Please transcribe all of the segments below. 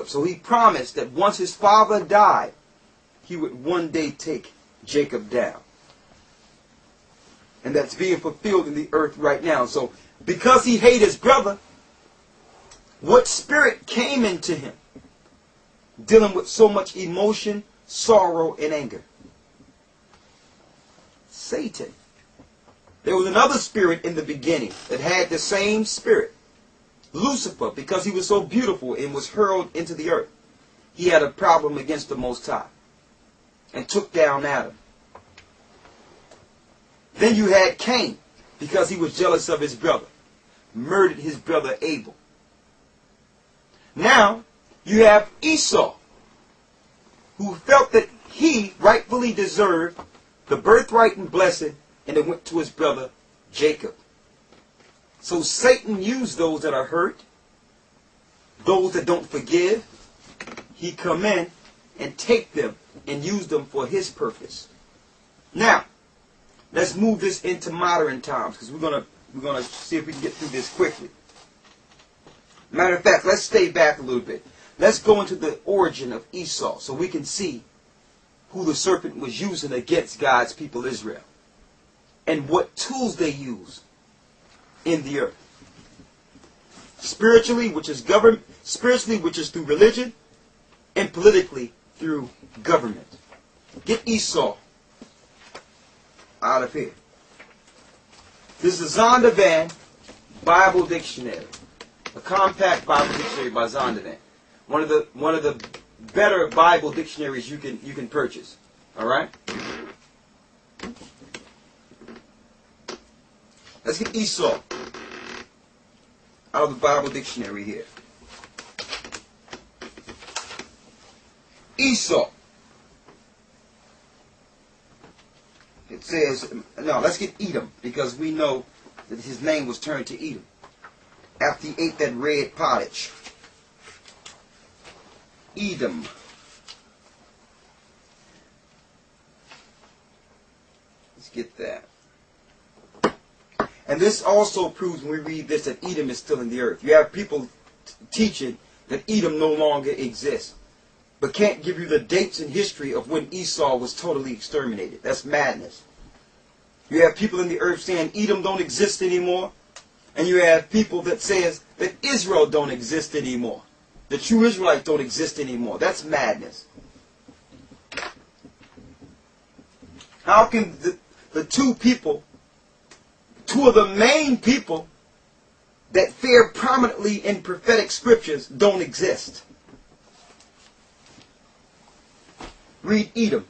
So he promised that once his father died, he would one day take Jacob down. And that's being fulfilled in the earth right now. So because he hated his brother, what spirit came into him? Dealing with so much emotion, sorrow, and anger. Satan. There was another spirit in the beginning that had the same spirit. Lucifer, because he was so beautiful and was hurled into the earth, he had a problem against the Most High and took down Adam. Then you had Cain, because he was jealous of his brother, murdered his brother Abel. Now you have Esau, who felt that he rightfully deserved the birthright and blessing, and it went to his brother Jacob. So Satan used those that are hurt, those that don't forgive. He come in and take them and use them for his purpose. Now, let's move this into modern times, because we're gonna see if we can get through this quickly. Matter of fact, let's stay back a little bit. Let's go into the origin of Esau so we can see who the serpent was using against God's people Israel and what tools they use in the earth. Spiritually, which is government, spiritually, which is through religion, and politically through government. Get Esau out of here. This is Zondervan Bible Dictionary, a compact Bible dictionary by Zondervan. One of the better Bible dictionaries you can purchase. All right. Let's get Esau out of the Bible dictionary here. Esau. It says, no, let's get Edom, because we know that his name was turned to Edom after he ate that red pottage. Edom. Let's get that. And this also proves, when we read this, that Edom is still in the earth. You have people teaching that Edom no longer exists, but can't give you the dates in history of when Esau was totally exterminated. That's madness. You have people in the earth saying Edom don't exist anymore, and you have people that says that Israel don't exist anymore. The true Israelites don't exist anymore. That's madness. How can the two of the main people that fare prominently in prophetic scriptures don't exist? Read Edom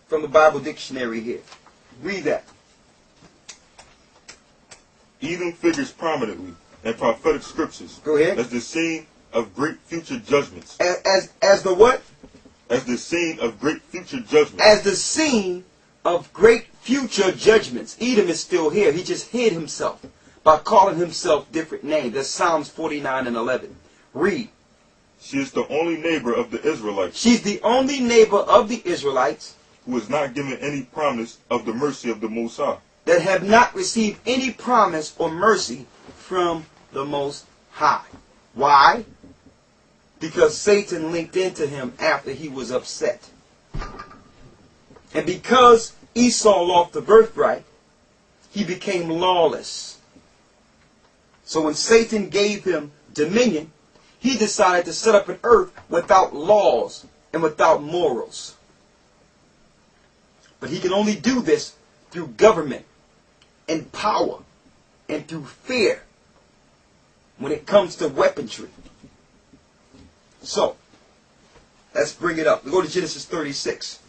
from the Bible dictionary here. Read that. Edom figures prominently in prophetic scriptures. Go ahead. As the scene of great future judgments. As the what? As the scene of great future judgments. As the scene of great future judgments. Edom is still here. He just hid himself by calling himself different names. That's Psalms 49 and 11. Read. She is the only neighbor of the Israelites. She's the only neighbor of the Israelites who is not given any promise of the mercy of the Most High. That have not received any promise or mercy from the Most High. Why? Because Satan linked into him after he was upset. And because Esau lost the birthright, he became lawless. So when Satan gave him dominion, he decided to set up an earth without laws and without morals. But he can only do this through government and power and through fear when it comes to weaponry. So, let's bring it up. We go to Genesis 36.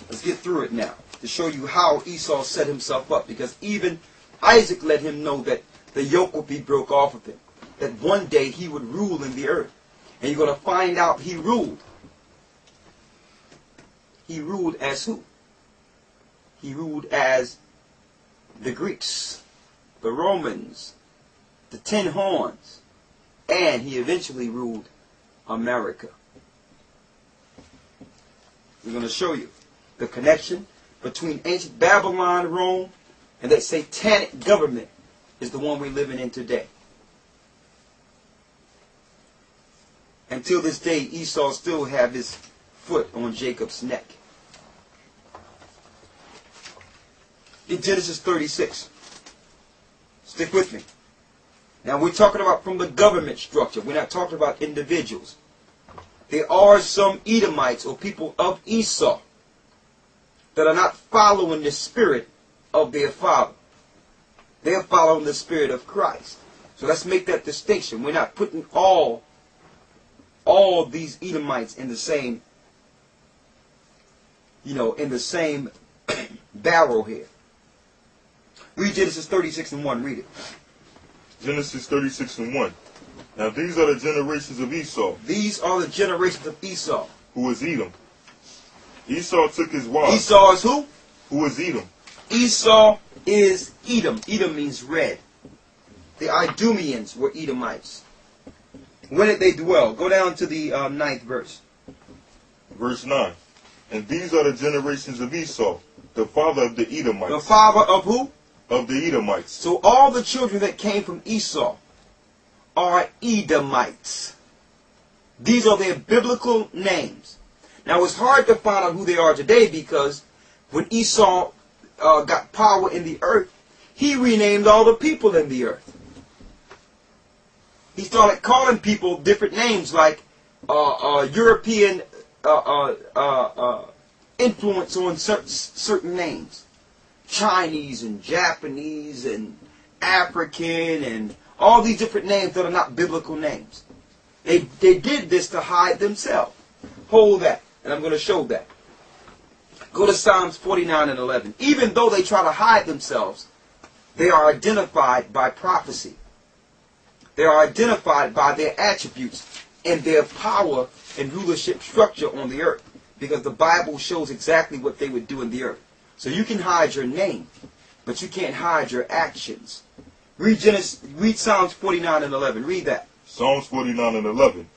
Let's get through it now to show you how Esau set himself up, because even Isaac let him know that the yoke would be broke off of him, that one day he would rule in the earth. And you're going to find out he ruled. He ruled as who? He ruled as the Greeks, the Romans, the 10 horns, and he eventually ruled America. We're going to show you the connection between ancient Babylon, Rome, and that satanic government is the one we're living in today. Until this day, Esau still have his foot on Jacob's neck. In Genesis 36. Stick with me. Now we're talking about from the government structure. We're not talking about individuals. There are some Edomites or people of Esau that are not following the spirit of their father. They're following the spirit of Christ. So let's make that distinction. We're not putting all these Edomites in the same, in the same barrel here. Read Genesis 36 and 1. Read it. Genesis 36 and 1. Now these are the generations of Esau. These are the generations of Esau. Who was Edom. Esau took his wives. Esau is who? Who was Edom. Esau is Edom. Edom means red. The Idumeans were Edomites. Where did they dwell? Go down to the 9th verse. Verse 9. And these are the generations of Esau, the father of the Edomites. The father of who? Of the Edomites. So all the children that came from Esau are Edomites. These are their biblical names. Now it's hard to find out who they are today because when Esau got power in the earth, he renamed all the people in the earth. He started calling people different names like European influence on certain names. Chinese and Japanese and African and all these different names that are not biblical names. They did this to hide themselves. Hold that, and I'm going to show that. Go to Psalms 49 and 11. Even though they try to hide themselves, they are identified by prophecy. They are identified by their attributes and their power and rulership structure on the earth. Because the Bible shows exactly what they would do in the earth. So you can hide your name, but you can't hide your actions. Read Psalms 49 and 11. Read that. Psalms 49 and 11.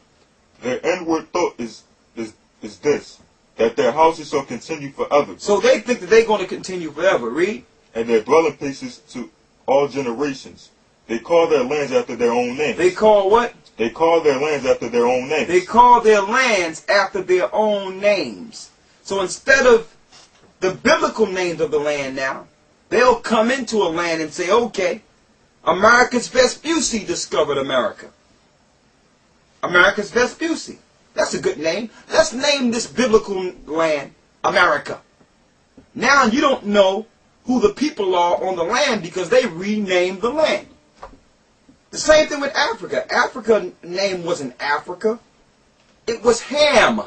Their inward thought is this, that their houses shall continue forever. So they think that they're going to continue forever. Read. And their dwelling places to all generations. They call their lands after their own names. They call what? They call their lands after their own names. They call their lands after their own names. So instead of the biblical names of the land now, they'll come into a land and say, okay, Americus Vespucci discovered America. Americus Vespucci. That's a good name. Let's name this biblical land America. Now you don't know who the people are on the land because they renamed the land. The same thing with Africa. Africa's name wasn't Africa. It was Ham.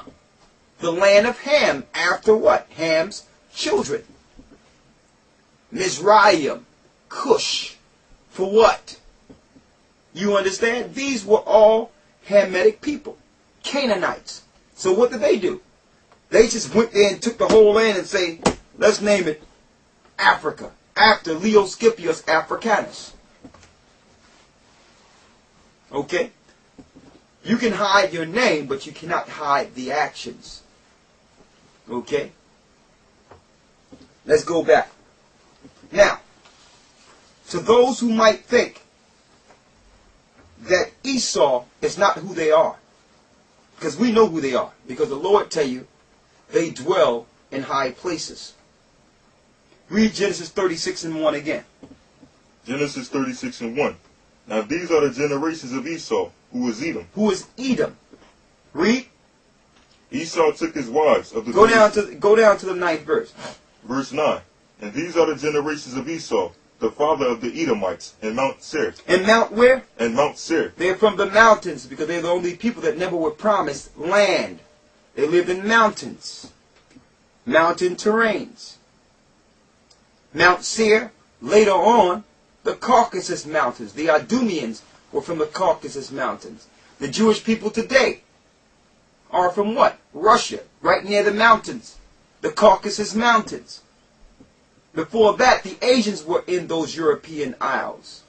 The land of Ham. After what? Ham's children. Mizraim. Cush. For what? You understand? These were all Hamitic people. Canaanites. So what did they do? They just went there and took the whole land and say, let's name it Africa. After Leo Scipius Africanus. Okay? You can hide your name, but you cannot hide the actions. Okay? Let's go back. Now, to those who might think that Esau is not who they are, because we know who they are, because the Lord tell you they dwell in high places. Read Genesis 36 and 1 again. Genesis 36 and 1. Now these are the generations of Esau, who was Edom. Who is Edom? Read. Esau took his wives of the Go down to the 9th verse. Verse 9. And these are the generations of Esau, the father of the Edomites, in Mount Seir. And Mount where? And Mount Seir. They're from the mountains because they're the only people that never were promised land. They lived in mountains. Mountain terrains. Mount Seir, later on, the Caucasus Mountains. The Idumeans were from the Caucasus Mountains. The Jewish people today are from what? Russia, right near the mountains. The Caucasus Mountains. Before that, the Asians were in those European isles.